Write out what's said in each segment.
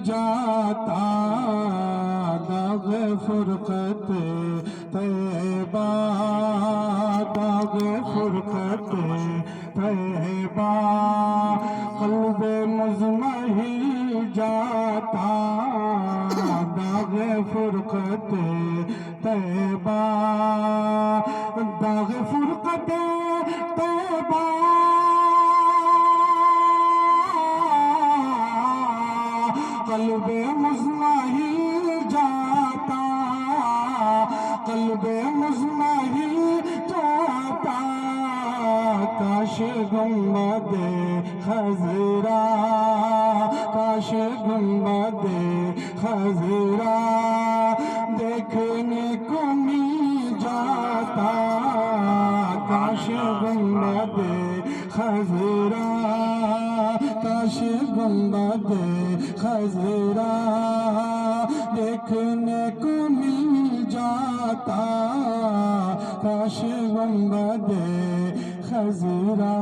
جاتا داغ فرقت طیبہ داغ فرقت طیبہ قلب مضمحل جاتا داغ فرقت طیبہ داغ فرقت طیبہ قلب مضمحل جاتا قلب مضمحل جاتا کاش گنبد خضرا کاش گنبد خضرا دیکھنے کو مل جاتا کاش گنبد خضرا کاش گنبد خضرا دیکھنے کو مل جاتا کاش گنبد خضرا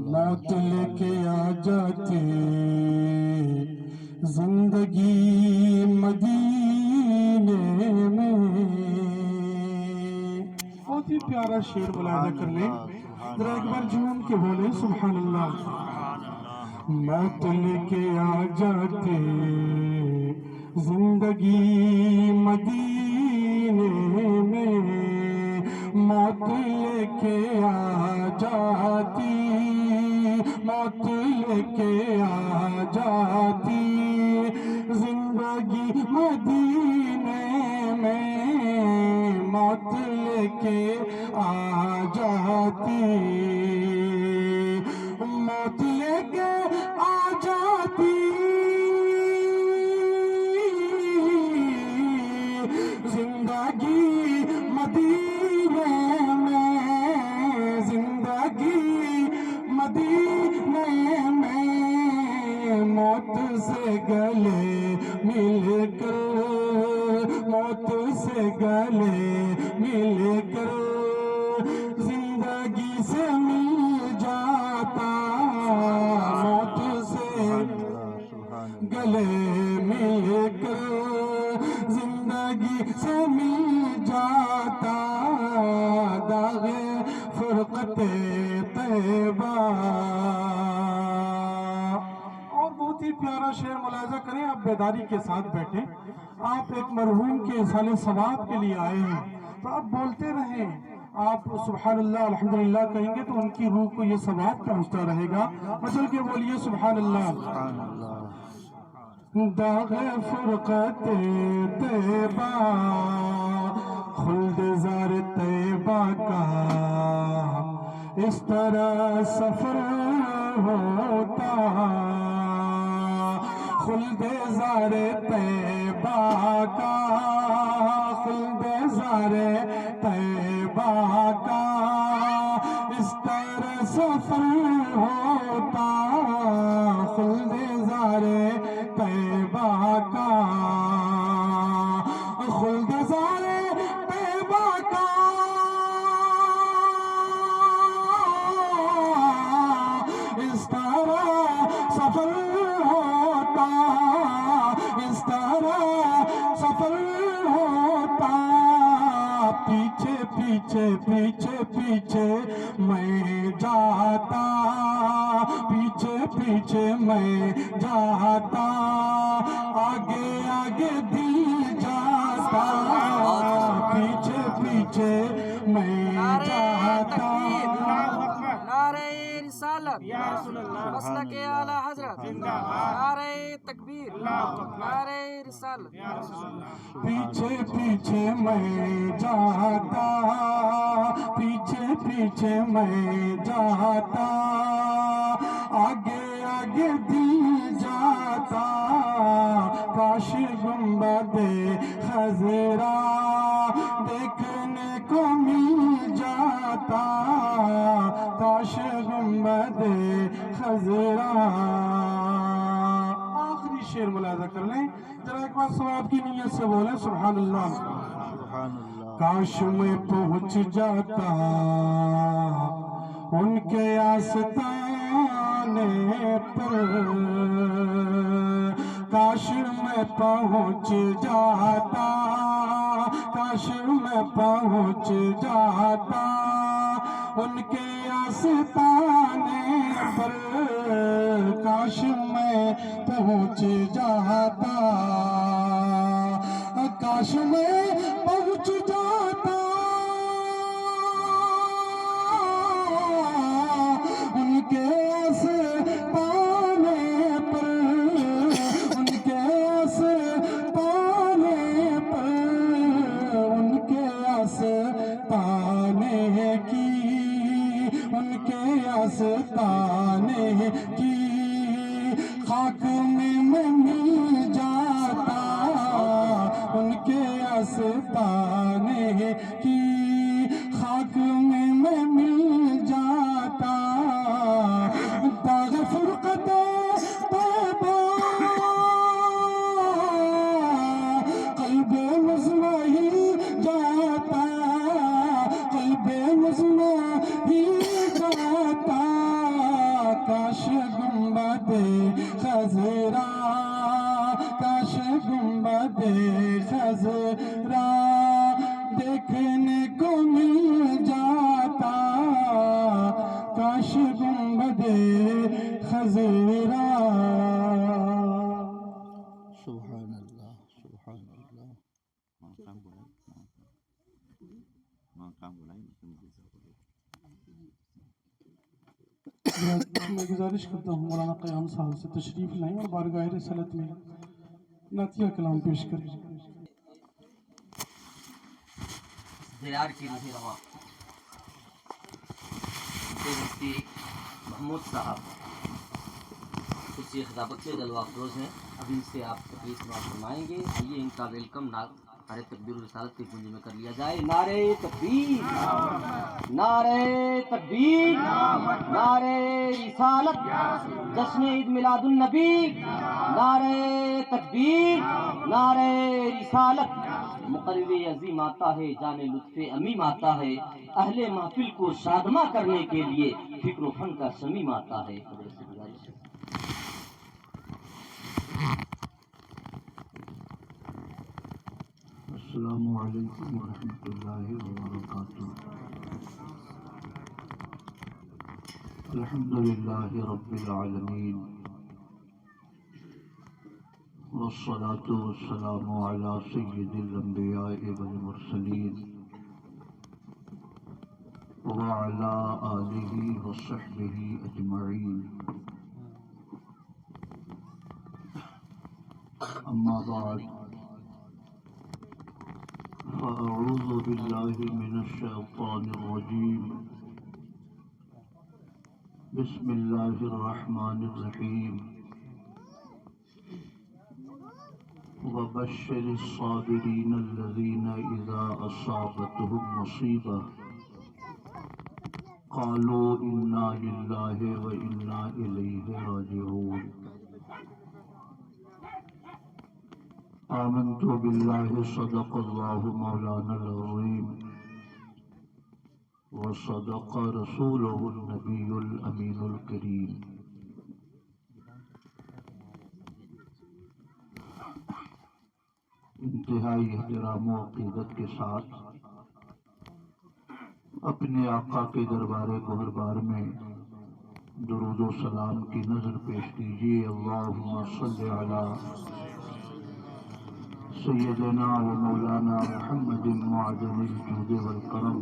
موت لے کے آ جاتی زندگی مدینے میں بہت ہی پیارا شعر ملاحظہ کر لیں ذرا ایک بار جھوم کے بولیں سبحان اللہ موت لے کے آ جاتے زندگی مدینے میں موت لے کے آ جاتی موت لے کے آ جاتی زندگی مدینے میں موت لے کے آ جاتی موت لے کے آ جاتی زندگی مدینے میں زندگی مدینے میں موت سے گلے مل کر موت سے گلے مل کر زندگی سے مل جاتا موت سے گلے مل کر زندگی سے مل جاتا داغ فرقت طیبہ اور بہت ہی پیارا شعر ملاحظہ کریں آپ بیداری کے ساتھ بیٹھیں آپ ایک مرحوم کے اصال ثواب کے لیے آئے ہیں تو آپ بولتے رہیں آپ سبحان اللہ الحمدللہ کہیں گے تو ان کی روح کو یہ ثواب پہنچتا رہے گا مچل کے بولیے سبحان اللہ داغ فرقت طیبہ خلد زار طیبہ کا اس طرح سفر ہوتا خلد زار طیبہ کا خلد زار طیبہ کا اس طرح سفر ہوتا خلد زار طیبہ کا خلد زار طیبہ کا اس طرح سفر ہوتا اس طرح سفر ہوتا پیچھے پیچھے پیچھے پیچھے میں جاتا پیچھے پیچھے میں جاتا آگے آگے دل جاتا پیچھے پیچھے میں جاتا نعرہ رسالت مسلک اعلی حضرت نعرہ تکبیر نعرہ رسالت پیچھے پیچھے میں جاتا پیچھے پیچھے میں جاتا آگے آگے دل جاتا کاش گنبد خضرا دیکھنے کو مل جاتا کاش گنبد خضرا آخری شعر ملاحظہ کر لیں ذرا ایک بار ثواب کی نیت سے بولیں سبحان اللہ کاش میں پہنچ جاتا ان کے آستان پانے پر کاش میں پہنچ جاتا، کاش میں پہنچ جاتا ان کے آستانے پر، کاش میں پہنچ جاتا، کاش میں پہنچ جاتا ان کے آستانے پر، ان کے آستانے پر، ان کے آستانے کی، ان کے آستانے کی خاک میں مل جاتا، ان کے آستانے کی خاک میں مل جاتا، داغ فرقت طیبہ قلب مزمحی جاتا، قلب مزمحی جاتا، کاش گنبد خضرا، کاش گنبد خضرا دیکھنے کو مل جاتا، کاش گنبد خضرا۔ سبحان اللہ، سبحان اللہ۔ میں گزارش کرتا ہوں مولانا قیام صاحب سے تشریف لائیں اور بارگاہ رسالت میں نعتیہ کلام پیش کریں۔ دیار کی روح رواں مفتی محمود صاحب خصوصی خطابت سے جلوہ افروز ہیں، اب ان سے آپ تقریر سماعت فرمائیں گے۔ آئیے ان کا ویلکم نعرہ تکبیر و رسالت کی گونج میں کر لیا جائے۔ نعرہ تکبیر، نعرہ تکبیر، نعرہ رسالت، جشن عید میلاد النبی، نعرہ تکبیر، نعرہ رسالت۔ مقرر عظیم آتا ہے، جان لطف امیم آتا ہے، اہل محفل کو شادماں کرنے کے لیے فکر و فن کا شمیم آتا ہے۔ حضرت سے گزارش ہے۔ السلام علیکم ورحمۃ اللہ وبرکاتہ۔ الحمد للہ رب العالمین، والصلاة والسلام علی سید الانبیاء والمرسلین، وعلی آلہ وصحبہ اجمعین، اما بعد، فأعوذ باللہ من الشیطان الرجیم، بسم اللہ الرحمن الرحیم، وبشر الصابرین الذین اذا اصابتهم مصیبہ قالوا انا للہ وانا الیہ راجعون۔ آمنت باللہ صدق اللہ مولانا العظیم، وصدق رسولہ النبی الامین الکریم۔ انتہائی احترام و عقیدت کے ساتھ اپنے آقا کے دربار گہربار میں درود و سلام کی نظر پیش کیجیے۔ اللہم صلی علی سیدنا و مولانا محمد معدن الجود والکرم،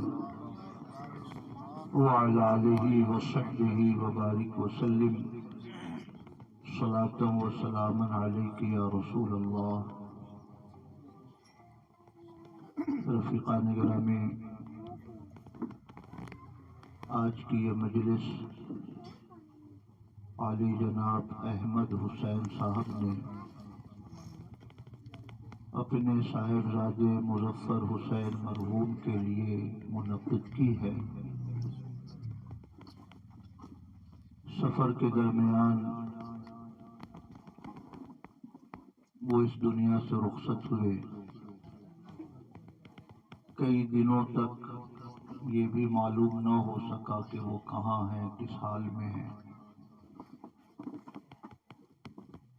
وعلی آلہ وصحبہ وبارک وسلم، صلاۃ و سلاما علیک یا رسول اللہ۔ رفیقان گرامی، آج کی یہ مجلس عالی جناب احمد حسین صاحب نے اپنے صاحبزادے مظفر حسین مرحوم کے لیے منعقد کی ہے۔ سفر کے درمیان وہ اس دنیا سے رخصت ہوئے، کئی دنوں تک یہ بھی معلوم نہ ہو سکا کہ وہ کہاں ہیں، کس حال میں ہیں۔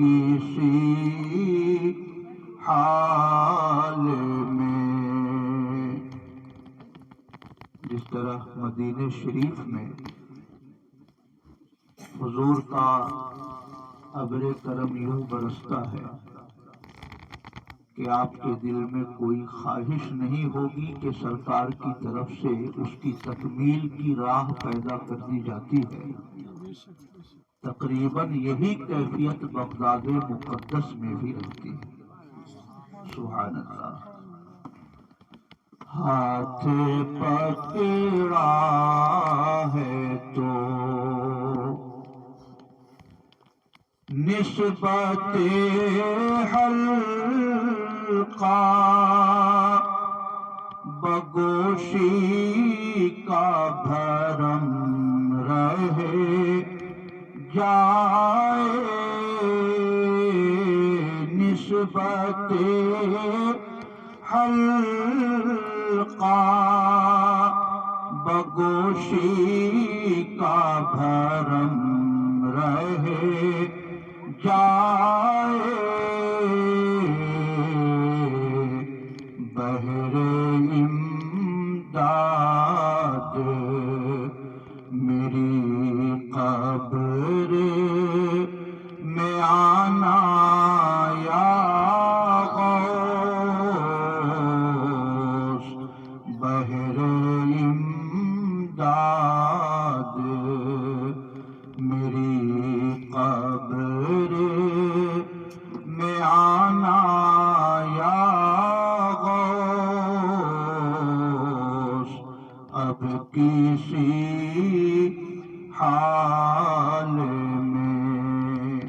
کسی حال میں، جس طرح مدینہ شریف میں حضور کا ابر کرم یوں برستا ہے کہ آپ کے دل میں کوئی خواہش نہیں ہوگی کہ سرکار کی طرف سے اس کی تکمیل کی راہ پیدا کر دی جاتی ہے۔ تقریباً یہی کیفیت بغداد مقدس میں بھی رہتی ہے۔ سبحان اللہ۔ ہاتھ پکڑا ہے تو نسبت حلقہ بگوشی کا بھرم رہے جائے، نسبت حلقہ بگوشی کا بھرم رہے جائے، بہر امداد میری قبر میں آنا یا غوث، بہر امداد میری قبر میں آنا یا غوث، اب کسی حال میں۔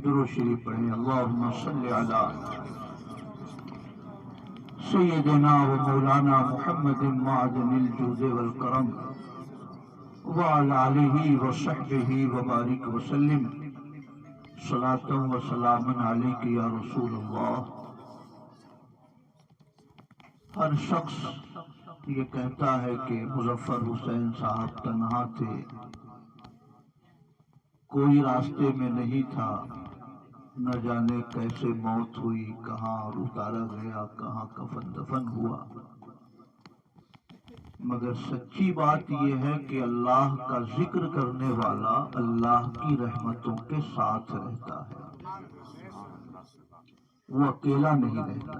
درود شریف پڑھیں۔ اللہم صلی علی سیدنا و مولانا محمد معدن الجود والکرم وعلی آلہ وصحبہ وبارک وسلم، صلاۃ و سلام علیک یا رسول اللہ۔ ہر شخص یہ کہتا ہے کہ مظفر حسین صاحب تنہا تھے، کوئی راستے میں نہیں تھا، نہ جانے کیسے موت ہوئی، کہاں اتارا گیا، کہاں کفن دفن ہوا۔ مگر سچی بات یہ ہے کہ اللہ کا ذکر کرنے والا اللہ کی رحمتوں کے ساتھ رہتا ہے، وہ اکیلا نہیں رہتا۔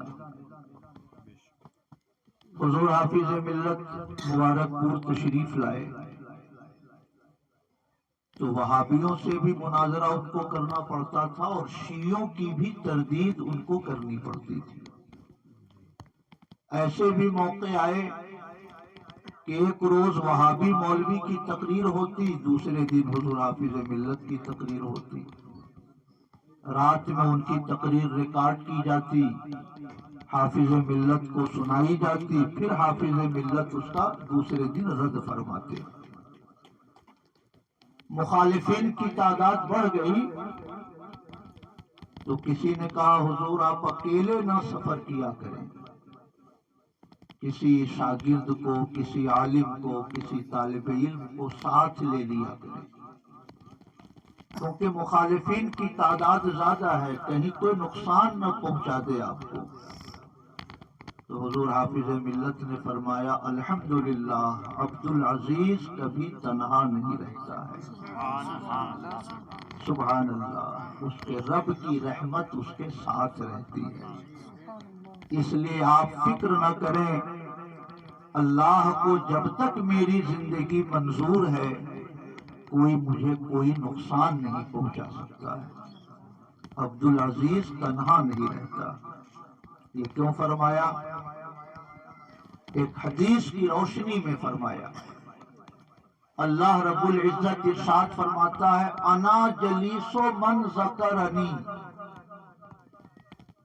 حضور حافظ ملت مبارک پور تشریف لائے تو وہابیوں سے بھی مناظرہ ان کو کرنا پڑتا تھا اور شیعوں کی بھی تردید ان کو کرنی پڑتی تھی۔ ایسے بھی موقع آئے کہ ایک روز وہابی مولوی کی تقریر ہوتی، دوسرے دن حضور حافظ ملت کی تقریر ہوتی، رات میں ان کی تقریر ریکارڈ کی جاتی، حافظ ملت کو سنائی جاتی، پھر حافظ ملت اس کا دوسرے دن رد فرماتے۔ مخالفین کی تعداد بڑھ گئی تو کسی نے کہا حضور آپ اکیلے نہ سفر کیا کریں، کسی شاگرد کو، کسی عالم کو، کسی طالب علم کو ساتھ لے لیا کریں، کیونکہ مخالفین کی تعداد زیادہ ہے، کہیں کوئی نقصان نہ پہنچا دے آپ کو۔ تو حضور حافظ ملت نے فرمایا الحمدللہ عبد العزیز کبھی تنہا نہیں رہتا ہے، سبحان اللہ، اس کے رب کی رحمت اس کے ساتھ رہتی ہے۔ اس لیے آپ فکر نہ کریں، اللہ کو جب تک میری زندگی منظور ہے مجھے کوئی نقصان نہیں پہنچا سکتا ہے۔ عبد العزیز تنہا نہیں رہتا۔ یہ کیوں فرمایا؟ ایک حدیث کی روشنی میں فرمایا۔ اللہ رب العزت ارشاد فرماتا ہے انا جلیس من ذکرنی،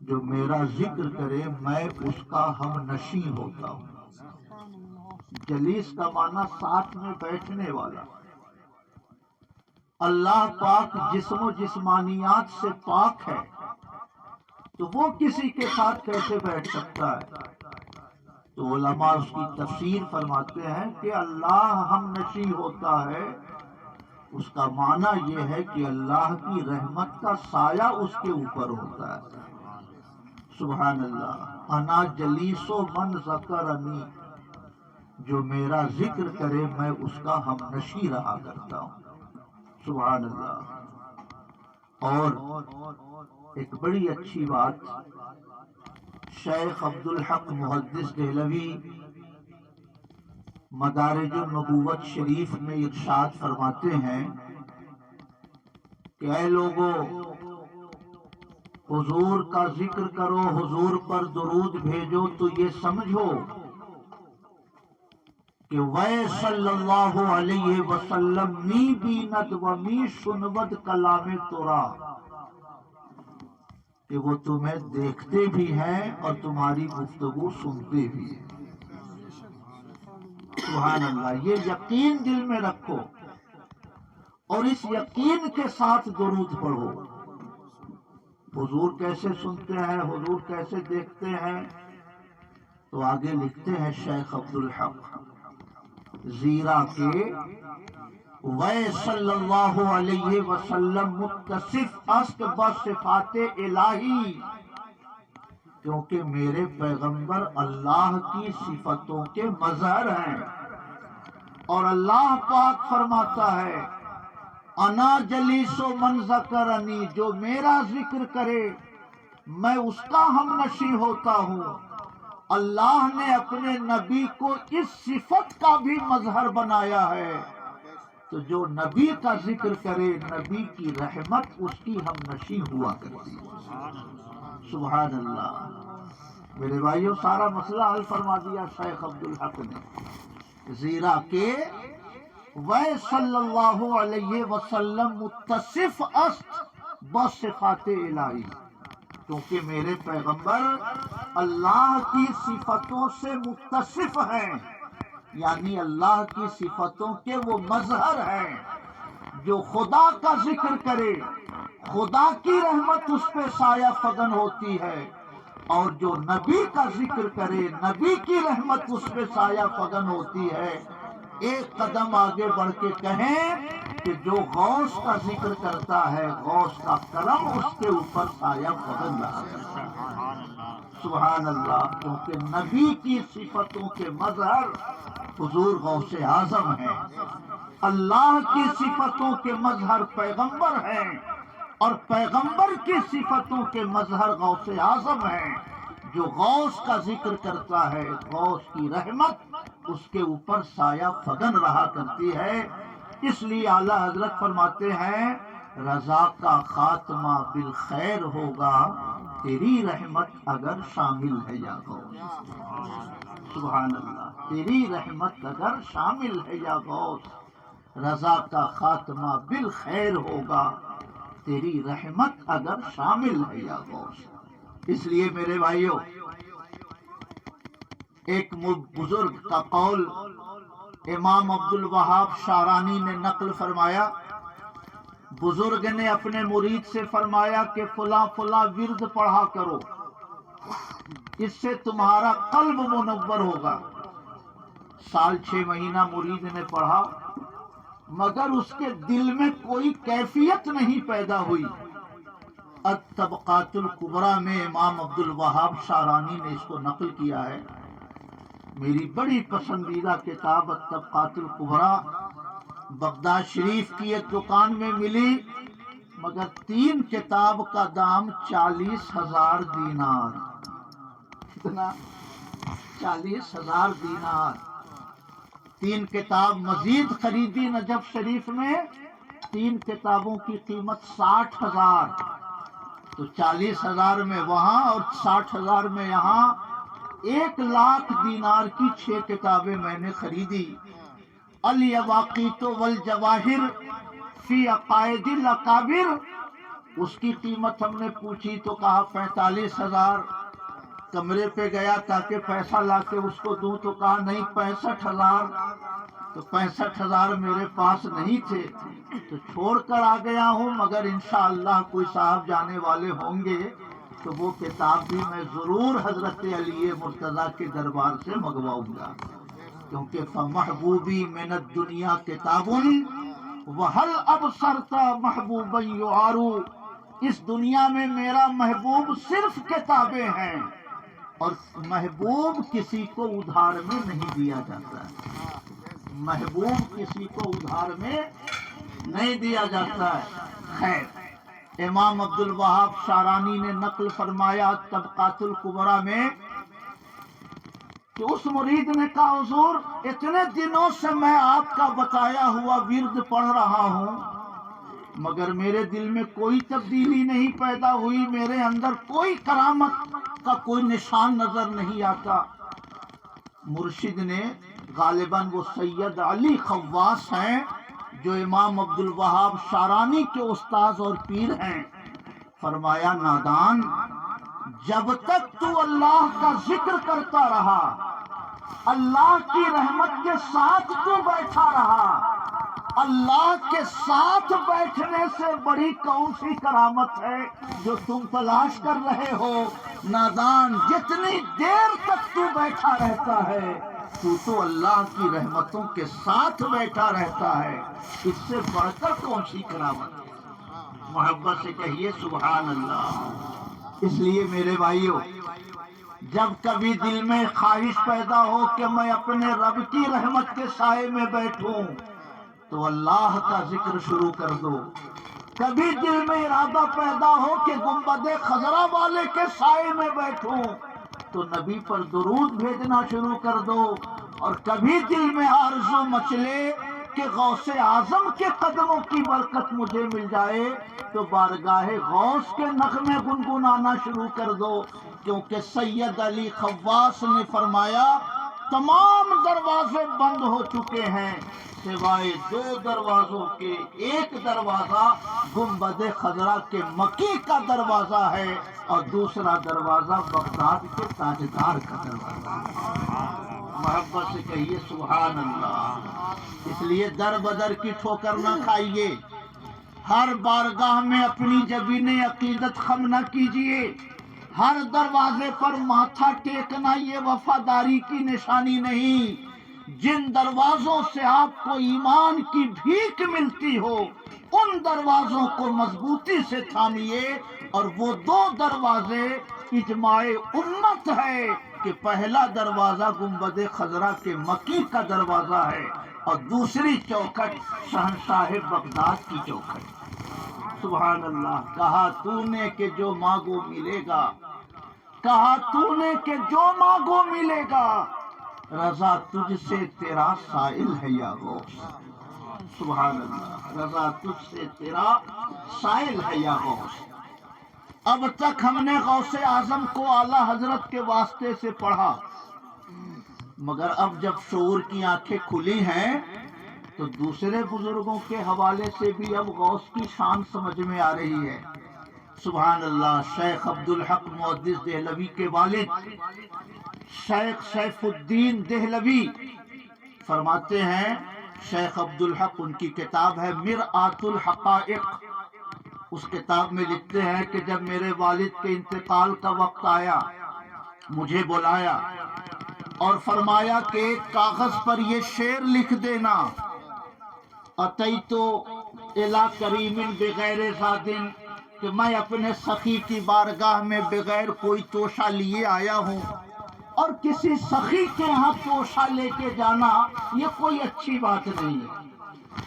جو میرا ذکر کرے میں اس کا ہم نشیں ہوتا ہوں۔ جلیس کا معنی ساتھ میں بیٹھنے والا۔ اللہ پاک جسم و جسمانیات سے پاک ہے تو وہ کسی کے ساتھ کیسے بیٹھ سکتا ہے؟ تو علماء اس کی تفسیر فرماتے ہیں کہ اللہ ہم نشیں ہوتا ہے اس کا معنی یہ ہے کہ اللہ کی رحمت کا سایہ اس کے اوپر ہوتا ہے. سبحان اللہ. انا جلیس و من ذکرنی، جو میرا ذکر کرے میں اس کا ہم نشی رہا کرتا ہوں. سبحان اللہ. اور ایک بڑی اچھی بات شیخ عبدالحق محدث دہلوی مدارج النبوت شریف میں ارشاد فرماتے ہیں کہ اے لوگو، حضور کا ذکر کرو، حضور پر درود بھیجو، تو یہ سمجھو کہ وے صلی اللہ علیہ وسلم می بیند و می شنود کلام تورا، کہ وہ تمہیں دیکھتے بھی ہیں اور تمہاری گفتگو سنتے بھی ہیں. سبحان اللہ. یہ یقین دل میں رکھو اور اس یقین کے ساتھ درود پڑھو. حضور کیسے سنتے ہیں، حضور کیسے دیکھتے ہیں؟ تو آگے لکھتے ہیں شیخ عبدالحق، زیرا کہ وے صلی اللہ علیہ وسلم متصف است بصفات الہی، کیونکہ میرے پیغمبر اللہ کی صفتوں کے مظہر ہیں. اور اللہ پاک فرماتا ہے انا جلیس و من ذکرنی، جو میرا ذکر کرے میں اس کا ہم نشیں ہوتا ہوں. اللہ نے اپنے نبی کو اس صفت کا بھی مظہر بنایا ہے، تو جو نبی کا ذکر کرے نبی کی رحمت اس کی ہم نشیں ہوا کرتی ہے. سبحان اللہ. میرے بھائیوں، سارا مسئلہ حل فرما دیا شیخ عبدالحق نے، زیرا کہ وے صلی اللہ علیہ وسلم متصف است بصفات الہی، کیونکہ میرے پیغمبر اللہ کی صفتوں سے متصف ہیں، یعنی اللہ کی صفتوں کے وہ مظہر ہیں. جو خدا کا ذکر کرے خدا کی رحمت اس پہ سایہ فگن ہوتی ہے، اور جو نبی کا ذکر کرے نبی کی رحمت اس پہ سایہ فگن ہوتی ہے. ایک قدم آگے بڑھ کے کہیں کہ جو غوث کا ذکر کرتا ہے غوث کا کرم اس کے اوپر سایہ فگن رہا کرتا ہے. سبحان اللہ. کیونکہ نبی کی صفتوں کے مظہر حضور غوث اعظم ہیں، اللہ کی صفتوں کے مظہر پیغمبر ہیں، اور پیغمبر کی صفتوں کے مظہر غوث اعظم ہیں. جو غوث کا ذکر کرتا ہے غوث کی رحمت اس کے اوپر سایہ فگن رہا کرتی ہے. اس لیے اعلیٰ حضرت فرماتے ہیں رضا کا خاتمہ بالخیر ہوگا، تیری رحمت اگر شامل ہے یا غوث. سبحان اللہ. تیری رحمت اگر شامل ہے یا غوث، رضا کا خاتمہ بالخیر ہوگا، تیری رحمت اگر شامل ہے یا غوث. اس لیے میرے بھائیوں، ایک بزرگ کا قول امام عبدالوہاب شارانی نے نقل فرمایا. بزرگ نے اپنے مرید سے فرمایا کہ فلاں فلاں ورد پڑھا کرو، اس سے تمہارا قلب منور ہوگا. 6 مہینہ مرید نے پڑھا مگر اس کے دل میں کوئی کیفیت نہیں پیدا ہوئی. الطبقات الکبریٰ میں امام عبدالوہاب شارانی نے اس کو نقل کیا ہے. میری بڑی پسندیدہ کتاب الطبقات الکبریٰ بغداد شریف کی ایک دکان میں ملی، مگر 3 کتاب کا دام 40,000 دینار. کتنا؟ 40,000 دینار. 3 کتاب مزید خریدی نجف شریف میں، 3 کتابوں کی قیمت 60,000. تو 40,000 میں وہاں اور 60,000 میں یہاں 1,00,000 دینار کی 6 کتابیں میں نے خریدی. الیواقیت والجواہر فی عقائد الاکابر، اس کی قیمت ہم نے پوچھی تو کہا 45,000. کمرے پہ گیا تاکہ پیسہ لا کے اس کو دوں تو کہا نہیں 65,000. تو 65,000 میرے پاس نہیں تھے تو چھوڑ کر آ گیا ہوں، مگر انشاءاللہ کوئی صاحب جانے والے ہوں گے تو وہ کتاب بھی میں ضرور حضرت علی مرتضیٰ کے دربار سے منگواؤں گا. کیونکہ فمحبوبی من الدنیا کتاب وَهَلْ أَبْصَرْتَ مَحْبُوبًا يُعَارُ، اس دنیا میں میرا محبوب صرف کتابیں ہیں، اور محبوب کسی کو ادھار میں نہیں دیا جاتا ہے، محبوب کسی کو ادھار میں نہیں دیا جاتا ہے۔ خیر، امام عبد الوہاب شارانی نے نقل فرمایا طبقات الکبریٰ میں کہ اس مرید نے کہا حضور اتنے دنوں سے میں آپ کا بتایا ہوا ورد پڑھ رہا ہوں مگر میرے دل میں کوئی تبدیلی نہیں پیدا ہوئی، میرے اندر کوئی کرامت کا کوئی نشان نظر نہیں آتا۔ مرشد نے، غالباً وہ سید علی خواص ہیں جو امام عبد الوہاب شارانی کے استاذ اور پیر ہیں، فرمایا نادان، جب تک تو اللہ کا ذکر کرتا رہا، اللہ کی رحمت کے ساتھ تو بیٹھا رہا، اللہ کے ساتھ بیٹھنے سے بڑی کون سی کرامت ہے جو تم تلاش کر رہے ہو؟ نادان، جتنی دیر تک تو بیٹھا رہتا ہے تو اللہ کی رحمتوں کے ساتھ بیٹھا رہتا ہے، اس سے بڑھ کر کون سی کرامت ہے؟ محبت سے کہیے سبحان اللہ۔ اس لیے میرے بھائیوں، جب کبھی دل میں خواہش پیدا ہو کہ میں اپنے رب کی رحمت کے سائے میں بیٹھوں تو اللہ کا ذکر شروع کر دو۔ کبھی دل میں ارادہ پیدا ہو کہ گنبد خضرا والے کے سائے میں بیٹھوں تو نبی پر درود بھیجنا شروع کر دو۔ اور کبھی دل میں آرزو مچلے کہ غوث اعظم کے قدموں کی برکت مجھے مل جائے تو بارگاہ غوث کے نغمے گنگنانا شروع کر دو، کیونکہ سید علی خواص نے فرمایا تمام دروازے بند ہو چکے ہیں سوائے 2 دروازوں کے، ایک دروازہ گنبد خضرا کے مکی کا دروازہ ہے اور دوسرا دروازہ بغداد کے تاجدار کا دروازہ ہے۔ محبت سے کہیے سبحان اللہ۔ اس لیے در بدر کی ٹھوکر نہ کھائیے، ہر بارگاہ میں اپنی جبین عقیدت خم نہ کیجیے، ہر دروازے پر ماتھا ٹیکنا یہ وفاداری کی نشانی نہیں۔ جن دروازوں سے آپ کو ایمان کی بھیک ملتی ہو ان دروازوں کو مضبوطی سے تھامیے، اور وہ 2 دروازے اجماع امت ہے کہ پہلا دروازہ گنبد خضرا کے مکی کا دروازہ ہے اور دوسری چوکھٹ شہنشاہ بغداد کی چوکھٹ۔ سبحان اللہ۔ کہا تو نے کہ جو مانگو ملے گا، کہا تو نے کہ جو مانگو ملے گا، رضا تجھ سے تیرا سائل ہے یا غوث۔ سبحان اللہ۔ رضا تجھ سے تیرا سائل ہے یا غوث۔ اب تک ہم نے غوث اعظم کو اعلیٰ حضرت کے واسطے سے پڑھا، مگر اب جب شعور کی آنکھیں کھلی ہیں تو دوسرے بزرگوں کے حوالے سے بھی اب غوث کی شان سمجھ میں آ رہی ہے۔ سبحان اللہ۔ شیخ عبدالحق محدث دہلوی کے والد شیخ سیف الدین دہلوی فرماتے ہیں، شیخ عبدالحق، ان کی کتاب ہے مرآت الحقائق، اس کتاب میں لکھتے ہیں کہ جب میرے والد کے انتقال کا وقت آیا مجھے بلایا اور فرمایا کہ ایک کاغذ پر یہ شعر لکھ دینا، اتیتو الی کریم بغیر زادن، کہ میں اپنے سخی کی بارگاہ میں بغیر کوئی توشہ لیے آیا ہوں، اور کسی سخی کے ہاں توشہ لے کے جانا یہ کوئی اچھی بات نہیں ہے۔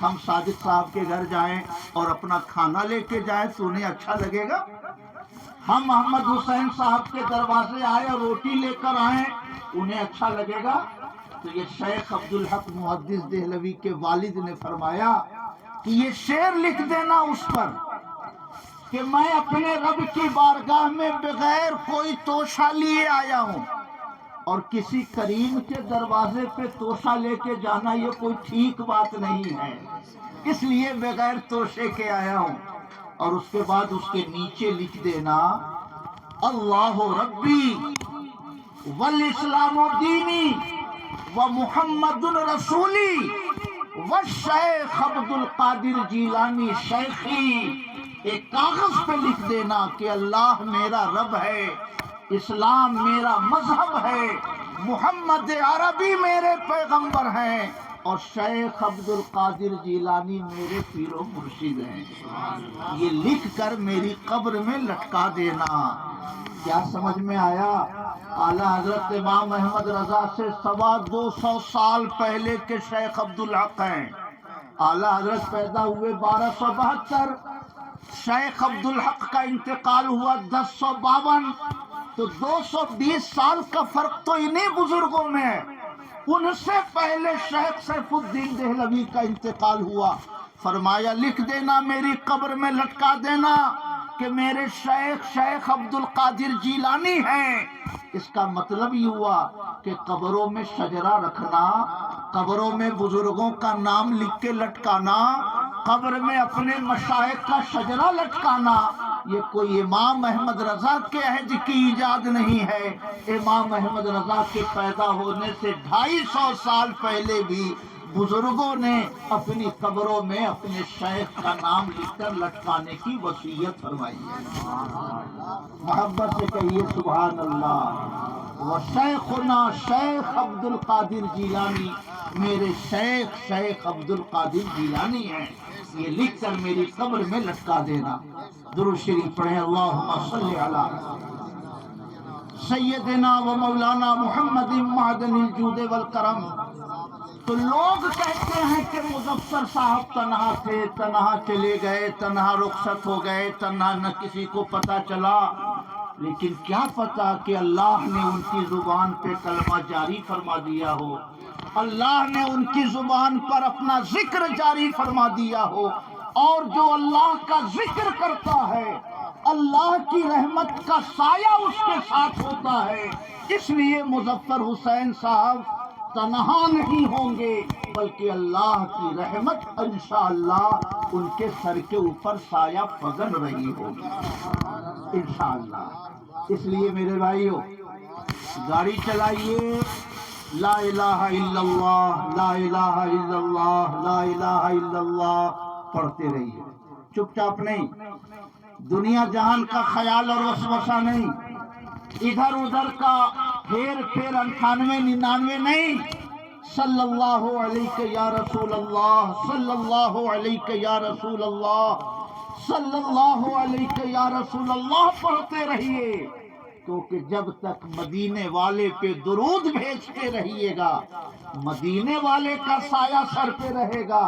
ہم صادق صاحب کے گھر جائیں اور اپنا کھانا لے کے جائیں تو انہیں اچھا لگے گا؟ ہم محمد حسین صاحب کے دروازے آئے اور روٹی لے کر آئیں انہیں اچھا لگے گا؟ تو یہ شیخ عبدالحق محدث دہلوی کے والد نے فرمایا کہ یہ شعر لکھ دینا اس پر کہ میں اپنے رب کی بارگاہ میں بغیر کوئی توشہ لیے آیا ہوں، اور کسی کریم کے دروازے پہ توشہ لے کے جانا یہ کوئی ٹھیک بات نہیں ہے، اس لیے بغیر توشے کے آیا ہوں۔ اور اس کے بعد اس کے نیچے لکھ دینا اللہ ربی والاسلام دینی ومحمد رسولی والشیخ عبد القادر جیلانی شیخی۔ ایک کاغذ پہ لکھ دینا کہ اللہ میرا رب ہے، اسلام میرا مذہب ہے، محمد عربی میرے پیغمبر ہیں، اور شیخ عبد القادر جیلانی میرے پیر و مرشد ہیں، یہ لکھ کر میری قبر میں لٹکا دینا۔ کیا سمجھ میں آیا؟ اعلیٰ حضرت امام احمد رضا سے 225 سال پہلے کے شیخ عبدالحق ہیں۔ اعلیٰ حضرت پیدا ہوئے 1272، شیخ عبدالحق کا انتقال ہوا 1052، تو 220 سال کا فرق تو انہیں بزرگوں میں ہے۔ ان سے پہلے شیخ سیف الدین دہلوی کا انتقال ہوا، فرمایا لکھ دینا میری قبر میں لٹکا دینا کہ میرے شیخ عبد القادر جیلانی ہیں۔ اس کا مطلب یہ ہوا کہ قبروں میں شجرہ رکھنا، قبروں میں بزرگوں کا نام لکھ کے لٹکانا، قبر میں اپنے مشائخ کا شجرہ لٹکانا، یہ کوئی امام احمد رضا کے عہد کی ایجاد نہیں ہے۔ امام احمد رضا کے پیدا ہونے سے 250 سال پہلے بھی بزرگوں نے اپنی قبروں میں اپنے شیخ کا نام لکھ کر لٹکانے کی وصیت فرمائی ہے۔ محبت سے کہیے سبحان اللہ۔ وشیخنا شیخ عبد القادر جیلانی، میرے شیخ عبد القادر جیلانی ہیں، یہ لکھ کر میری قبر میں لٹکا دینا۔ درود شریف پڑھیں، اللہم صلی علی سیدنا و مولانا محمد معدن الجود والکرم۔ تو لوگ کہتے ہیں کہ مظفر صاحب تنہا تھے، تنہا چلے گئے، تنہا رخصت ہو گئے، تنہا نہ کسی کو پتہ چلا، لیکن کیا پتا کہ اللہ نے ان کی زبان پہ کلمہ جاری فرما دیا ہو، اللہ نے ان کی زبان پر اپنا ذکر جاری فرما دیا ہو، اور جو اللہ کا ذکر کرتا ہے اللہ کی رحمت کا سایہ اس کے ساتھ ہوتا ہے۔ اس لیے مظفر حسین صاحب تنہا نہیں ہوں گے، بلکہ اللہ کی رحمت انشاءاللہ ان کے سر کے اوپر سایہ پگن رہی ہوگی انشاءاللہ۔ اس لیے میرے بھائیو، گاڑی چلائیے، لا الہ الا اللہ، لا الہ الا اللہ، لا الہ الا اللہ پڑھتے رہیے، چپ چاپ نہیں، دنیا جہان کا خیال اور وسوسہ نہیں، ادھر ادھر کا پھیر 98 99 نہیں، صلی اللہ علیہ یا رسول اللہ، صلی اللہ علیہ یا رسول اللہ، صلی اللہ علیہ یا رسول اللہ پڑھتے رہیے، کیونکہ جب تک مدینے والے پہ درود بھیجتے رہیے گا، مدینے والے کا سایہ سر پہ رہے گا،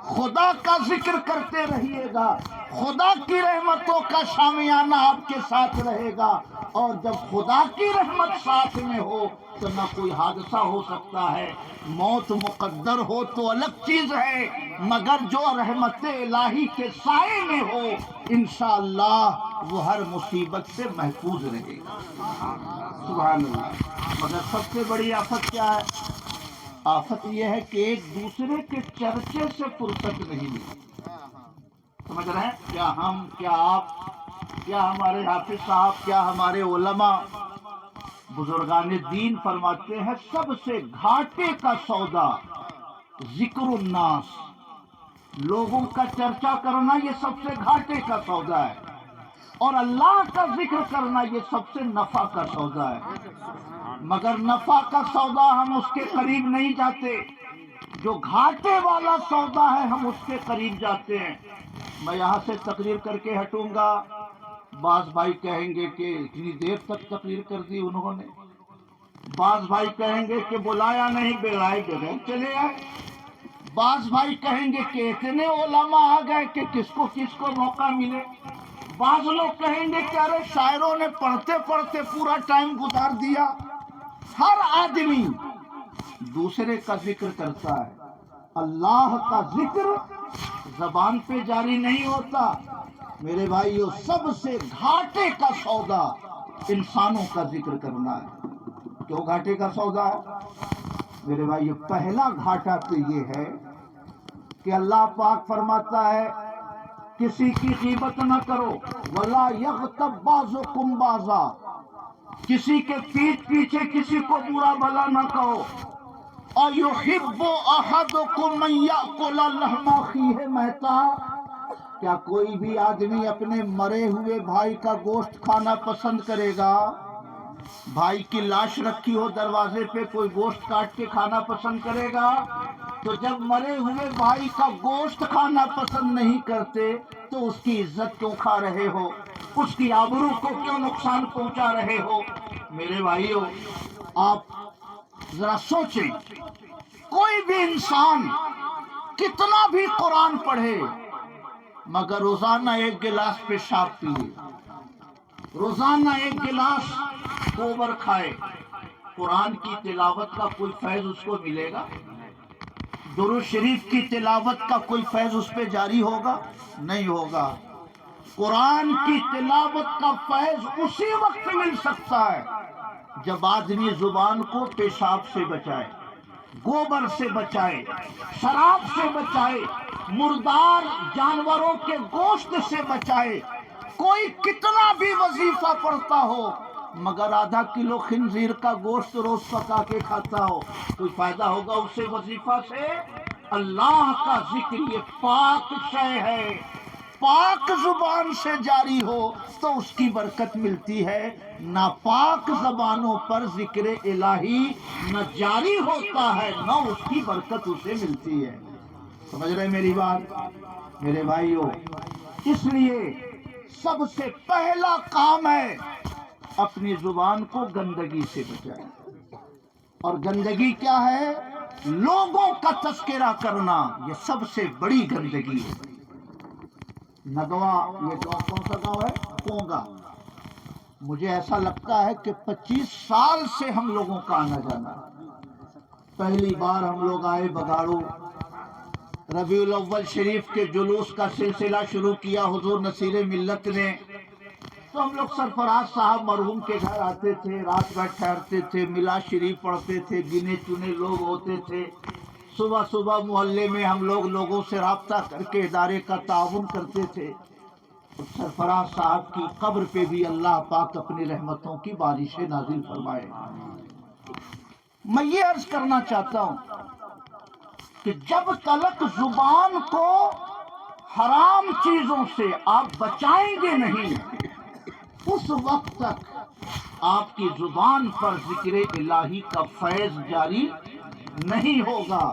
خدا کا ذکر کرتے رہیے گا، خدا کی رحمتوں کا شامیانہ آپ کے ساتھ رہے گا، اور جب خدا کی رحمت ساتھ میں ہو تو نہ کوئی حادثہ ہو سکتا ہے، موت مقدر ہو تو الگ چیز ہے، مگر جو رحمت الہی کے سائے میں ہو انشاءاللہ وہ ہر مصیبت سے محفوظ رہے گا۔ سبحان اللہ۔ مگر سب سے بڑی آفت کیا ہے؟ آفت یہ ہے کہ ایک دوسرے کے چرچے سے فرصت نہیں ملتی۔ سمجھ رہے ہیں؟ کیا ہم، کیا آپ، کیا ہمارے حافظ صاحب، کیا ہمارے علماء بزرگان دین فرماتے ہیں سب سے گھاٹے کا سودا ذکر الناس، لوگوں کا چرچا کرنا یہ سب سے گھاٹے کا سودا ہے، اور اللہ کا ذکر کرنا یہ سب سے نفع کا سودا ہے، مگر نفع کا سودا ہم اس کے قریب نہیں جاتے، جو گھاٹے والا سودا ہے ہم اس کے قریب جاتے ہیں۔ میں یہاں سے تقریر کر کے ہٹوں گا، بعض بھائی کہیں گے کہ اتنی دیر تک تقریر کر دی انہوں نے، بعض بھائی کہیں گے کہ بلایا نہیں، بلائے بغیر چلے آئے، بعض بھائی کہیں گے کہ اتنے علماء آ گئے کہ کس کو موقع ملے، بعض لوگ کہیں گے کہ ارے شاعروں نے پڑھتے پڑھتے پورا ٹائم گزار دیا۔ ہر آدمی دوسرے کا ذکر کرتا ہے، اللہ کا ذکر زبان پہ جاری نہیں ہوتا۔ میرے بھائیو، سب سے گھاٹے کا سودا انسانوں کا ذکر کرنا ہے۔ کیوں گھاٹے کا سودا ہے؟ میرے بھائیو، پہلا گھاٹا تو یہ ہے کہ اللہ پاک فرماتا ہے کسی کی غیبت نہ کرو، وَلَا يَغْتَبْ بَعْضُكُمْ بَعْضًا، کسی کے پیٹھ پیچھے کسی کو برا بھلا نہ کہو۔ أَيُحِبُّ أَحَدُكُمْ مَنْ يَأْكُلَ لَحْمَ أَخِيهِ مَيْتًا، کیا کوئی بھی آدمی اپنے مرے ہوئے بھائی کا گوشت کھانا پسند کرے گا؟ بھائی کی لاش رکھی ہو دروازے پہ، کوئی گوشت کاٹ کے کھانا پسند کرے گا؟ تو جب مرے ہوئے بھائی کا گوشت کھانا پسند نہیں کرتے تو اس کی عزت کیوں کھا رہے ہو؟ اس کی آبرو کو کیوں نقصان پہنچا رہے ہو؟ میرے بھائیوں، آپ ذرا سوچیں، کوئی بھی انسان کتنا بھی قرآن پڑھے مگر روزانہ ایک گلاس پیشاب پیے، روزانہ ایک گلاس گوبر کھائے، قرآن کی تلاوت کا کوئی فیض اس کو ملے گا؟ درود شریف کی تلاوت کا کوئی فیض اس پہ جاری ہوگا؟ نہیں ہوگا۔ قرآن کی تلاوت کا فیض اسی وقت مل سکتا ہے جب آدمی زبان کو پیشاب سے بچائے، گوبر سے بچائے، شراب سے بچائے، مردار جانوروں کے گوشت سے بچائے۔ کوئی کتنا بھی وظیفہ پڑھتا ہو مگر آدھا کلو خنزیر کا گوشت روز پکا کے کھاتا ہو، کوئی فائدہ ہوگا اسے وظیفہ سے؟ اللہ کا ذکر یہ پاک شے ہے، پاک زبان سے جاری ہو تو اس کی برکت ملتی ہے۔ ناپاک زبانوں پر ذکر الہی نہ جاری ہوتا ہے نہ اس کی برکت اسے ملتی ہے۔ سمجھ رہے میری بات میرے بھائیوں؟ اس لیے سب سے پہلا کام ہے اپنی زبان کو گندگی سے بچائیں۔ اور گندگی کیا ہے؟ لوگوں کا تذکرہ کرنا، یہ سب سے بڑی گندگی ہے۔ نگوا، یہ گاؤں کون سا گاؤں ہے؟ کونگا۔ مجھے ایسا لگتا ہے کہ 25 سال سے ہم لوگوں کا آنا جانا ہے۔ پہلی بار ہم لوگ آئے بگاڑو، ربیع الاول شریف کے جلوس کا سلسلہ شروع کیا حضور نصیر ملت نے، تو ہم لوگ سرفراز صاحب مرحوم کے گھر آتے تھے، رات بھر ٹھہرتے تھے، میلاد شریف پڑھتے تھے، گنے چنے لوگ ہوتے تھے۔ صبح صبح محلے میں ہم لوگوں سے رابطہ کر کے ادارے کا تعاون کرتے تھے۔ اور سرفراز صاحب کی قبر پہ بھی اللہ پاک اپنی رحمتوں کی بارشیں نازل فرمائے۔ میں یہ عرض کرنا چاہتا ہوں کہ جب تلک زبان کو حرام چیزوں سے آپ بچائیں گے نہیں، اس وقت تک آپ کی زبان پر ذکر الہی کا فیض جاری نہیں ہوگا۔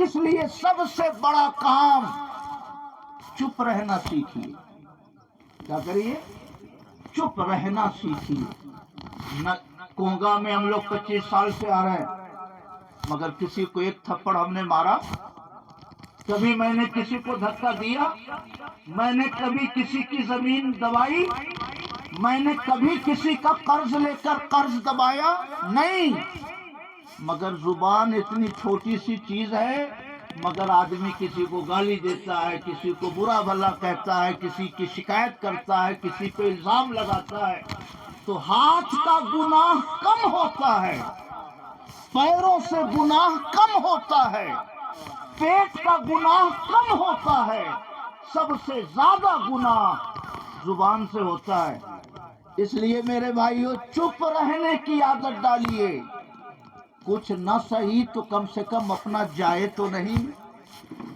اس لیے سب سے بڑا کام چپ رہنا سیکھیے۔ کیا کریے؟ چپ رہنا سیکھیے۔ کونگا میں ہم لوگ 25 سال سے آ رہے ہیں مگر کسی کو ایک تھپڑ ہم نے مارا؟ کبھی میں نے کسی کو دھکا دیا؟ میں نے کبھی کسی کی زمین دبائی؟ میں نے کبھی کسی کا قرض لے کر قرض دبایا؟ نہیں۔ مگر زبان اتنی چھوٹی سی چیز ہے، مگر آدمی کسی کو گالی دیتا ہے، کسی کو برا بھلا کہتا ہے، کسی کی شکایت کرتا ہے، کسی پہ الزام لگاتا ہے تو ہاتھ کا گناہ کم ہوتا ہے، پیروں سے گناہ کم ہوتا ہے، پیٹ کا گناہ کم ہوتا ہے، سب سے زیادہ گناہ زبان سے ہوتا ہے۔ اس لیے میرے بھائیو، چپ رہنے کی عادت ڈالیے۔ کچھ نہ صحیح تو کم سے کم اپنا جائے تو نہیں،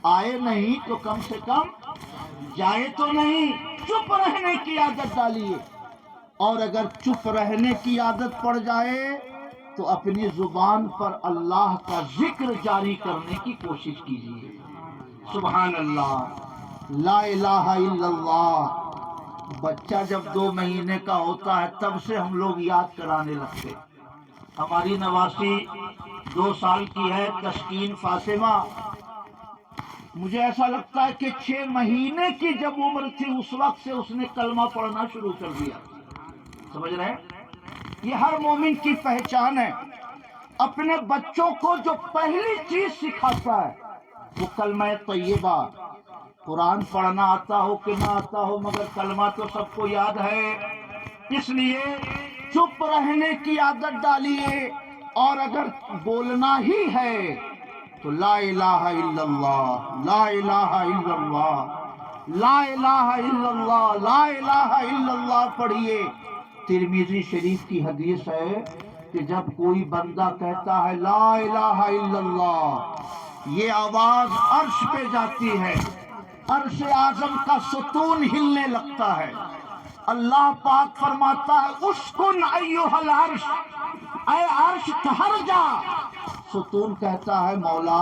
آئے نہیں تو کم سے کم جائے تو نہیں۔ چپ رہنے کی عادت ڈالیے، اور اگر چپ رہنے کی عادت پڑ جائے تو اپنی زبان پر اللہ کا ذکر جاری کرنے کی کوشش کیجیے۔ سبحان اللہ، لا الہ الا اللہ۔ بچہ جب 2 مہینے کا ہوتا ہے تب سے ہم لوگ یاد کرانے لگتے۔ ہماری نواسی 2 سال کی ہے، تسکین فاطمہ۔ مجھے ایسا لگتا ہے کہ 6 مہینے کی جب عمر تھی اس وقت سے اس نے کلمہ پڑھنا شروع کر دیا۔ سمجھ رہے ہیں؟ یہ ہر مومن کی پہچان ہے۔ اپنے بچوں کو جو پہلی چیز سکھاتا ہے وہ کلمہ طیبہ۔ قرآن پڑھنا آتا ہو کہ نہ آتا ہو مگر کلمہ تو سب کو یاد ہے۔ اس لیے چپ رہنے کی عادت ڈالیے، اور اگر بولنا ہی ہے تو لا الہ الا اللہ، لا الہ الا اللہ، لا الہ الا اللہ، لا الہ الا اللہ پڑھیے۔ ترمذی شریف کی حدیث ہے کہ جب کوئی بندہ کہتا ہے لا الہ الا اللہ، یہ آواز عرش پہ جاتی ہے، عرش اعظم کا ستون ہلنے لگتا ہے۔ اللہ پاک فرماتا ہے اسکن ایھا العرش، اے عرش ٹھہر جا۔ ستون کہتا ہے مولا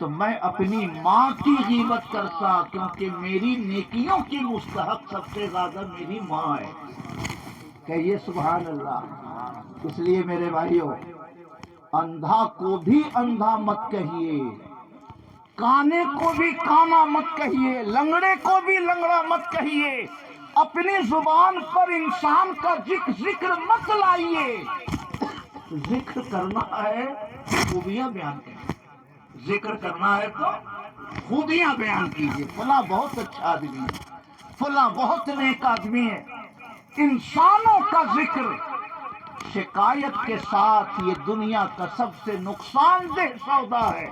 تو میں اپنی ماں کی غیبت کرتا، کیونکہ میری نیکیوں کی مستحق سب سے زیادہ میری ماں ہے۔ کہیے سبحان اللہ۔ اس لیے میرے بھائیوں، اندھا کو بھی اندھا مت کہیے، کانے کو بھی کانا مت کہیے، لنگڑے کو بھی لنگڑا مت کہیے، اپنی زبان پر انسان کا ذکر مت لائیے۔ ذکر کرنا ہے خوبیاں بیان کیجیے، ذکر کرنا ہے تو خوبیاں بیان کیجیے، فلاں بہت اچھا آدمی ہے، فلاں بہت نیک آدمی ہے۔ انسانوں کا ذکر شکایت کے ساتھ یہ دنیا کا سب سے نقصان دہ سودا ہے،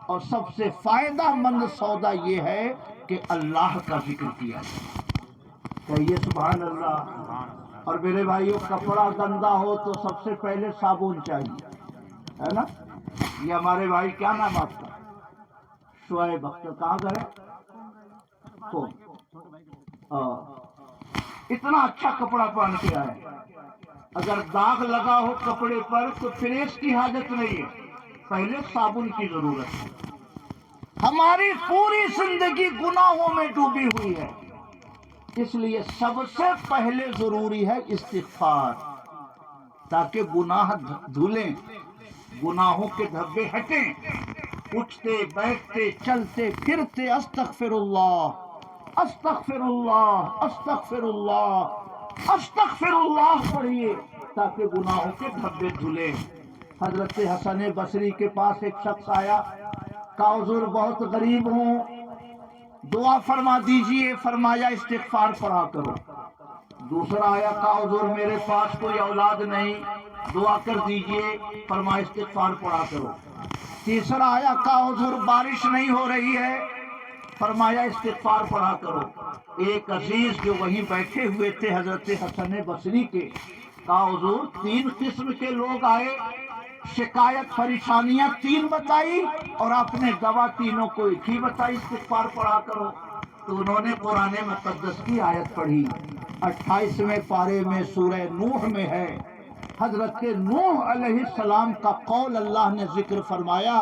اور سب سے فائدہ مند سودا یہ ہے کہ اللہ کا ذکر کیا جائے۔ کہیے سبحان اللہ۔ اور میرے بھائیوں، کپڑا گندا ہو تو سب سے پہلے صابن چاہیے، ہے نا؟ یہ ہمارے بھائی، کیا نام آپ کا؟ شعیب اختر، کہاں گئے؟ اتنا اچھا کپڑا پہن کے آئے، اگر داغ لگا ہو کپڑے پر تو پریس کی حاجت نہیں ہے، پہلے صابن کی ضرورت ہے۔ ہماری پوری زندگی گناہوں میں ڈوبی ہوئی ہے، اس لیے سب سے پہلے ضروری ہے استغفار، تاکہ گناہ دھلیں، گناہوں کے دھبے ہٹیں۔ اٹھتے بیٹھتے چلتے پھرتے استغفر اللہ، استغفر اللہ، استغفر اللہ، استغفر اللہ پڑھیے، تاکہ گناہوں کے دھبے دھلیں۔ حضرت حسن بصری کے پاس ایک شخص آیا، کہا حضور بہت غریب ہوں، دعا فرما دیجئے، فرمایا استغفار پڑھا کرو۔ دوسرا آیا، کہا حضور میرے پاس کوئی اولاد نہیں، دعا کر دیجئے، فرمایا استغفار پڑھا کرو۔ تیسرا آیا، کہا حضور بارش نہیں ہو رہی ہے، فرمایا استغفار پڑھا کرو۔ ایک عزیز جو وہیں بیٹھے ہوئے تھے حضرت حسن بصری کے، کہا حضور 3 قسم کے لوگ آئے، شکایت پریشانیاں 3 بتائی، اور آپ نے دوا تینوں کو ایک ہی بتائی، استغفار پڑھا کرو۔ تو انہوں نے قرآن مقدس کی آیت پڑھی، 28ویں پارے میں سورہ نوح میں ہے، حضرت نوح علیہ السلام کا قول اللہ نے ذکر فرمایا،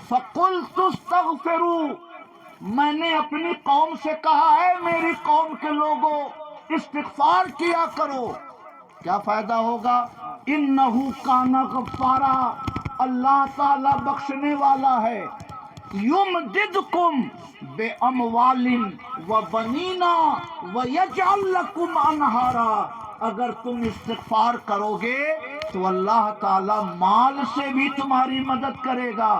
فَقُلْتُ اسْتَغْفِرُوا، میں نے اپنی قوم سے کہا ہے میری قوم کے لوگوں استغفار کیا کرو۔ کیا فائدہ ہوگا؟ انہو کان غفارا، اللہ تعالی بخشنے والا ہے، یمددکم بے اموال و بنینا ویجعل لکم انہارا، اگر تم استغفار کرو گے تو اللہ تعالی مال سے بھی تمہاری مدد کرے گا،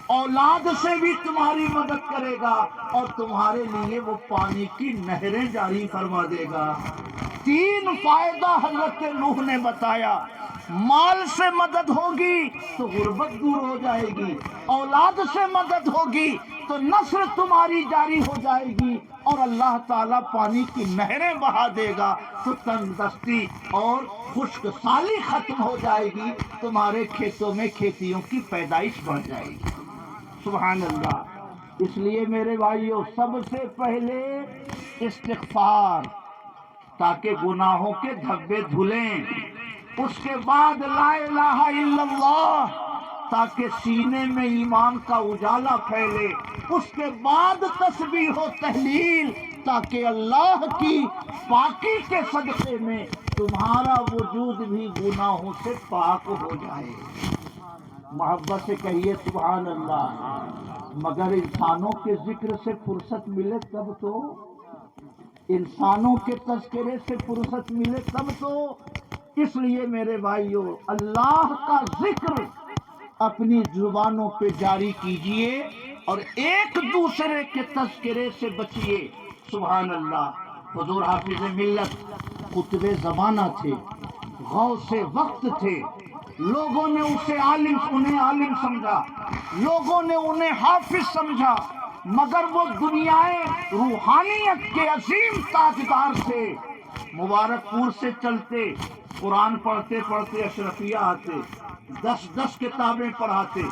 اولاد سے بھی تمہاری مدد کرے گا، اور تمہارے لیے وہ پانی کی نہریں جاری فرما دے گا۔ 3 فائدہ حضرت نوح نے بتایا، مال سے مدد ہوگی تو غربت دور ہو جائے گی، اولاد سے مدد ہوگی تو نسل تمہاری جاری ہو جائے گی، اور اللہ تعالیٰ پانی کی نہریں بہا دے گا تو تنگ دستی اور خشک سالی ختم ہو جائے گی، تمہارے کھیتوں میں کھیتیوں کی پیدائش بڑھ جائے گی۔ سبحان اللہ۔ اس لیے میرے بھائیوں، سب سے پہلے استغفار، تاکہ گناہوں کے دھبے دھلیں، اس کے بعد لا الہ الا اللہ، تاکہ سینے میں ایمان کا اجالا پھیلے، اس کے بعد تسبیح و تہلیل، تاکہ اللہ کی پاکی کے صدقے میں تمہارا وجود بھی گناہوں سے پاک ہو جائے۔ محبت سے کہیے سبحان اللہ۔ مگر انسانوں کے ذکر سے فرصت ملے تب تو، انسانوں کے تذکرے سے فرصت ملے تب تو۔ اس لیے میرے بھائیوں، اللہ کا ذکر اپنی زبانوں پہ جاری کیجئے اور ایک دوسرے کے تذکرے سے بچیے۔ سبحان اللہ۔ حضور حافظ ملت قطب زمانہ تھے، غوث وقت تھے، لوگوں نے انہیں عالم سمجھا، لوگوں نے انہیں حافظ سمجھا، مگر وہ دنیائے روحانیت کے عظیم تاجدار تھے۔ مبارک پور سے چلتے، قرآن پڑھتے پڑھتے اشرفیہ آتے، 10 کتابیں پڑھاتے،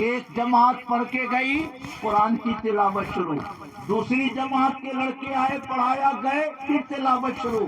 ایک جماعت پڑھ کے گئی، قرآن کی تلاوت شروع، دوسری جماعت کے لڑکے آئے، پڑھایا گئے، پھر تلاوت شروع،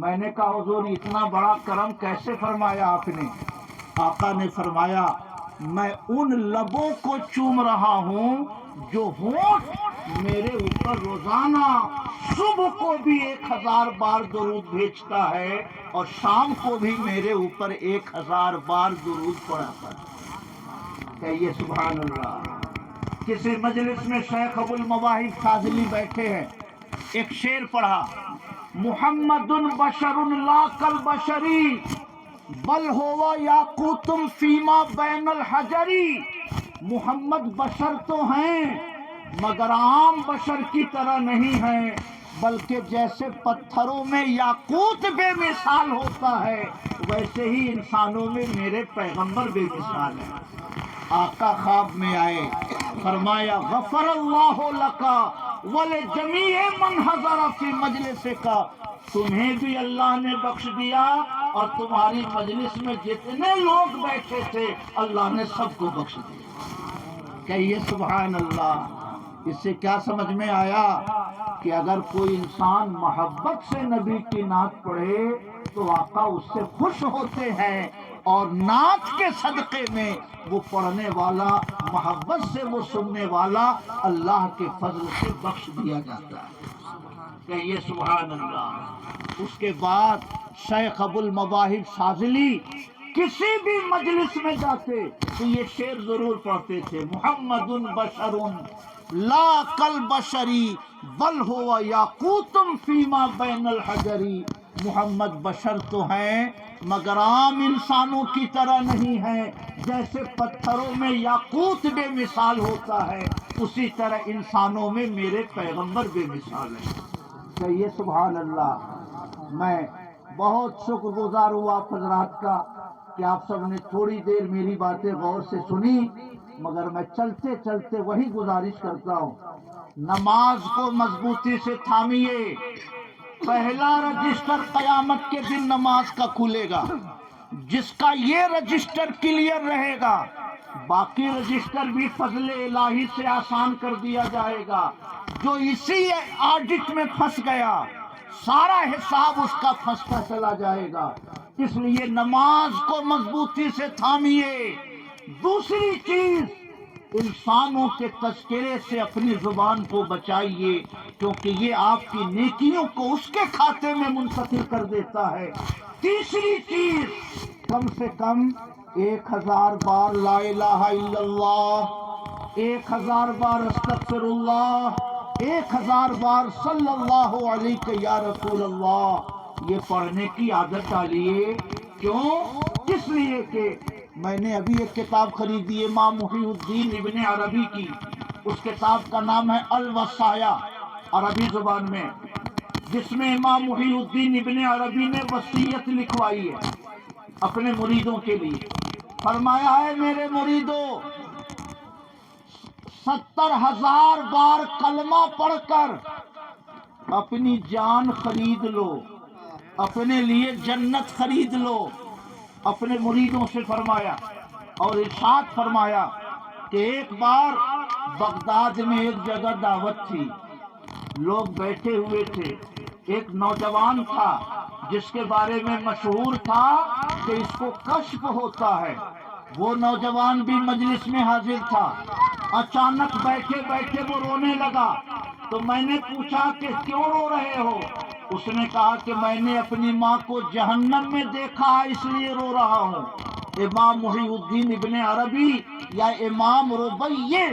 میں نے کہا حضور اتنا بڑا کرم کیسے فرمایا آپ نے؟ آقا نے فرمایا میں ان لبوں کو چوم رہا ہوں جو ہونٹ میرے اوپر روزانہ صبح کو بھی 1000 بار درود بھیجتا ہے اور شام کو بھی میرے اوپر 1000 بار درود پڑھاتا ہے۔ کہیے سبحان اللہ۔ کسی مجلس میں شیخ ابو المواہب فاضلی بیٹھے ہیں، ایک شعر پڑھا، محمد بشر لا کالبشری بل ہوا یاقوتم فیما بین الحجری۔ محمد بشر تو ہیں مگر عام بشر کی طرح نہیں ہیں، بلکہ جیسے پتھروں میں یاقوت بے مثال ہوتا ہے ویسے ہی انسانوں میں میرے پیغمبر بے مثال ہیں۔ آقا خواب میں آئے، فرمایا غفر اللہ لکا ولجمیع من حضر فی مجلسک، تمہیں بھی اللہ نے بخش دیا اور تمہاری مجلس میں جتنے لوگ بیٹھے تھے اللہ نے سب کو بخش دیا۔ کہیے سبحان اللہ۔ اس سے کیا سمجھ میں آیا کہ اگر کوئی انسان محبت سے نبی کی نعت پڑھے تو آقا اس سے خوش ہوتے ہیں، اور نعت کے صدقے میں وہ پڑھنے والا، محبت سے وہ سننے والا اللہ کے فضل سے بخش دیا جاتا ہے۔ کہیے سبحان اللہ۔ اس کے بعد شیخ ابو المواہب فاضلی کسی بھی مجلس میں جاتے تو یہ شعر ضرور پڑھتے تھے، محمد بشر لا کالبشری بل ہوا یاقوتم فیما بین الحجری۔ محمد بشر تو ہیں مگر عام انسانوں کی طرح نہیں ہیں، جیسے پتھروں میں یاقوت بے مثال ہوتا ہے اسی طرح انسانوں میں میرے پیغمبر بے مثال ہیں۔ کہیے سبحان اللہ۔ میں بہت شکر گزار ہوں آپ حضرات کا کہ آپ سب نے تھوڑی دیر میری باتیں غور سے سنی، مگر میں چلتے چلتے وہی گزارش کرتا ہوں، نماز کو مضبوطی سے تھامیے۔ پہلا رجسٹر قیامت کے دن نماز کا کھلے گا، جس کا یہ رجسٹر کلیئر رہے گا باقی رجسٹر بھی فضل الہی سے آسان کر دیا جائے گا۔ جو اسی آڈٹ میں پھنس گیا سارا حساب اس کا پھنستا چلا جائے گا، اس لیے نماز کو مضبوطی سے تھامیے۔ دوسری چیز، انسانوں کے تذکرے سے اپنی زبان کو بچائیے، کیونکہ یہ آپ کی نیکیوں کو اس کے کھاتے میں منتقل کر دیتا ہے۔ تیسری چیز، کم سے کم 1000 بار لا الہ الا اللہ، 1000 بار استغفر اللہ، 1000 بار صلی اللہ علیہ یا رسول اللہ، یہ پڑھنے کی عادت ڈالیے۔ کیوں؟ اس لیے کہ میں نے ابھی ایک کتاب خریدی ہے امام محی الدین ابن عربی کی، اس کتاب کا نام ہے الوصایا عربی زبان میں، جس میں امام محی الدین ابن عربی نے وصیت لکھوائی ہے اپنے مریدوں کے لیے۔ فرمایا ہے میرے مریدوں، 70,000 بار کلمہ پڑھ کر اپنی جان خرید لو، اپنے لیے جنت خرید لو۔ اپنے مریدوں سے فرمایا، اور ارشاد فرمایا کہ ایک بار بغداد میں ایک جگہ دعوت تھی، لوگ بیٹھے ہوئے تھے، ایک نوجوان تھا جس کے بارے میں مشہور تھا کہ اس کو کشف ہوتا ہے۔ وہ نوجوان بھی مجلس میں حاضر تھا۔ اچانک بیٹھے بیٹھے وہ رونے لگا، تو میں نے پوچھا کہ کیوں رو رہے ہو؟ اس نے کہا کہ میں نے اپنی ماں کو جہنم میں دیکھا اس لیے رو رہا ہوں۔ امام محی الدین ابن عربی یا امام ربیع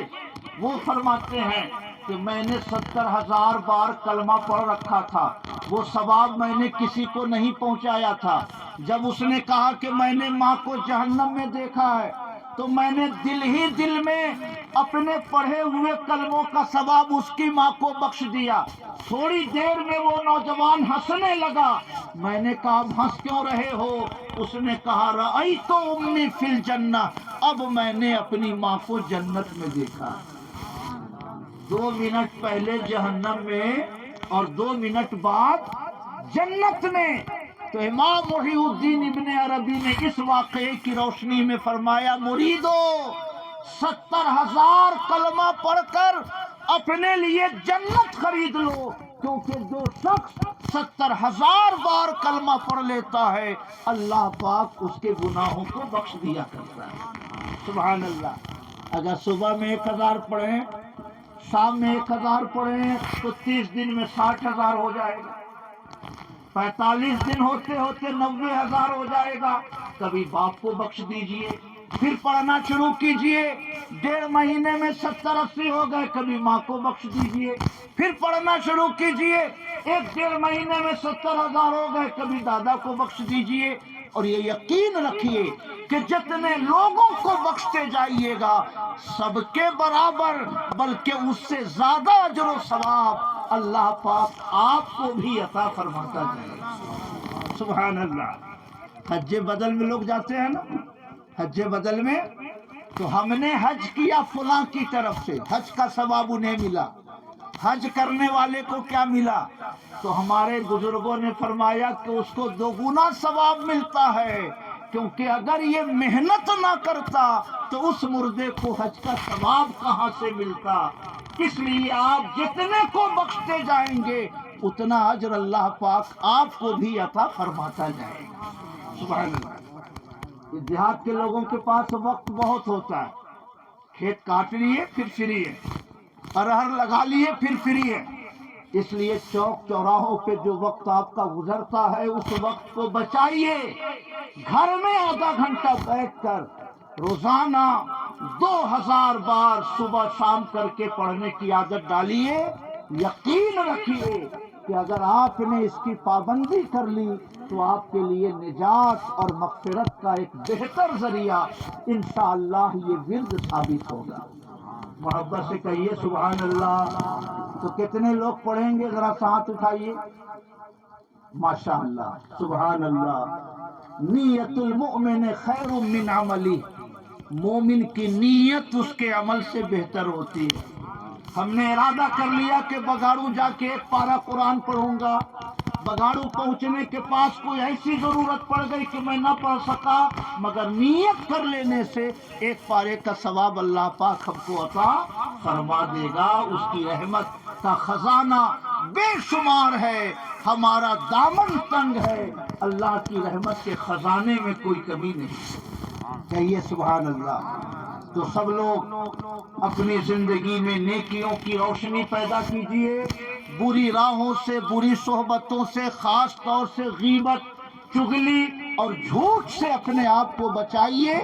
وہ فرماتے ہیں کہ میں نے 70,000 بار کلمہ پڑھ رکھا تھا، وہ ثواب میں نے کسی کو نہیں پہنچایا تھا۔ جب اس نے کہا کہ میں نے ماں کو جہنم میں دیکھا ہے تو میں نے دل ہی دل میں اپنے پڑھے ہوئے کلموں کا ثواب اس کی ماں کو بخش دیا۔ تھوڑی دیر میں وہ نوجوان ہنسنے لگا۔ میں نے کہا اب ہنس کیوں رہے ہو؟ اس نے کہا رأیت امی فی الجنہ، اب میں نے اپنی ماں کو جنت میں دیکھا۔ 2 منٹ پہلے جہنم میں اور 2 منٹ بعد جنت میں۔ تو امام محی الدین ابن عربی نے اس واقعے کی روشنی میں فرمایا، مریدو 70,000 کلمہ پڑھ کر اپنے لیے جنت خرید لو، کیونکہ جو شخص 70,000 بار کلمہ پڑھ لیتا ہے اللہ پاک اس کے گناہوں کو بخش دیا کرتا ہے. سبحان اللہ. اگر صبح میں 1000 پڑھیں، شام میں 1000 پڑھیں تو 30 دن میں 60,000 ہو جائے گا. 45 دن ہوتے ہوتے 90,000 ہو جائے گا. کبھی باپ کو بخش دیجئے، پھر پڑھنا شروع کیجئے. 1.5 مہینے میں 70-80 ہو گئے، کبھی ماں کو بخش دیجئے، پھر پڑھنا شروع کیجئے. 1-1.5 مہینے میں 70,000 ہو گئے، کبھی دادا کو بخش دیجئے. اور یہ یقین رکھیے کہ جتنے لوگوں کو بخشتے جائیے گا سب کے برابر بلکہ اس سے زیادہ اجر و ثواب اللہ پاک آپ کو بھی عطا فرماتا جائے گا. سبحان اللہ. حج بدل میں لوگ جاتے ہیں نا، حج بدل میں، تو ہم نے حج کیا فلاں کی طرف سے، حج کا ثواب انہیں ملا. حج کرنے والے کو کیا ملا؟ تو ہمارے بزرگوں نے فرمایا کہ اس کو 2 گنا ثواب ملتا ہے، کیونکہ اگر یہ محنت نہ کرتا تو اس مردے کو حج کا ثواب کہاں سے ملتا. اس لیے آپ جتنے کو بخشتے جائیں گے اتنا اجر اللہ پاک آپ کو بھی عطا فرماتا جائے گا. سبحان اللہ. دیہات کے لوگوں کے پاس وقت بہت ہوتا ہے، کھیت کاٹ لیے پھر فری ہے، ارہر لگا لیے پھر فری ہے. اس لیے چوک چوراہوں پہ جو وقت آپ کا گزرتا ہے اس وقت کو بچائیے. گھر میں آدھا گھنٹہ بیٹھ کر روزانہ 2000 بار صبح شام کر کے پڑھنے کی عادت ڈالیے. یقین رکھیے کہ اگر آپ نے اس کی پابندی کر لی تو آپ کے لیے نجات اور مغفرت کا ایک بہتر ذریعہ انشاءاللہ یہ ورد ثابت ہوگا. محبت سے کہیے سبحان اللہ. تو کتنے لوگ پڑھیں گے ذرا ہاتھ اٹھائیے. ماشاءاللہ سبحان اللہ. نیت المؤمن خیر من عملی. مومن کی نیت اس کے عمل سے بہتر ہوتی ہے. ہم نے ارادہ کر لیا کہ بگاڑو جا کے 1 پارہ قرآن پڑھوں گا. بگاڑو پہنچنے کے پاس کوئی ایسی ضرورت پڑ گئی کہ میں نہ پڑھ سکا، مگر نیت کر لینے سے 1 پارے کا ثواب اللہ پاک ہم کو عطا فرما دے گا. اس کی رحمت کا خزانہ بے شمار ہے. ہمارا دامن تنگ ہے، اللہ کی رحمت کے خزانے میں کوئی کمی نہیں. کہیے سبحان اللہ. تو سب لوگ اپنی زندگی میں نیکیوں کی روشنی پیدا کیجیے. بری راہوں سے، بری صحبتوں سے، خاص طور سے غیبت، چغلی اور جھوٹ سے اپنے آپ کو بچائیے.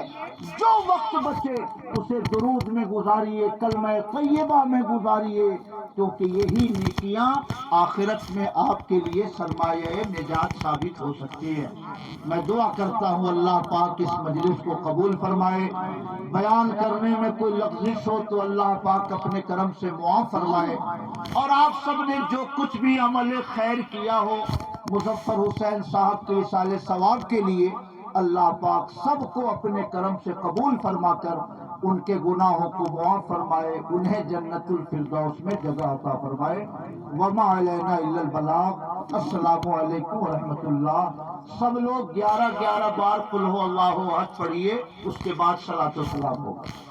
جو وقت بچے اسے درود میں گزاریے، کلمہ طیبہ میں گزاریے، کیونکہ یہی نیکیاں آخرت میں آپ کے لیے سرمایہ نجات ثابت ہو سکتی ہے. میں دعا کرتا ہوں اللہ پاک اس مجلس کو قبول فرمائے. بیان کرنے میں کوئی لغزش ہو تو اللہ پاک اپنے کرم سے معاف فرمائے. اور آپ سب نے جو کچھ بھی عمل خیر کیا ہو مظفر حسین صاحب کے اصالہ ثواب کے لیے، اللہ پاک سب کو اپنے کرم سے قبول فرما کر ان کے گناہوں کو معاف فرمائے، انہیں جنت الفردوس میں جگہ عطا فرمائے. وما علینا الا البلاغ. السلام علیکم ورحمۃ اللہ. سب لوگ 11 بار قل هو اللہ احد پڑھیے، اس کے بعد صلاۃ و سلام ہوگا.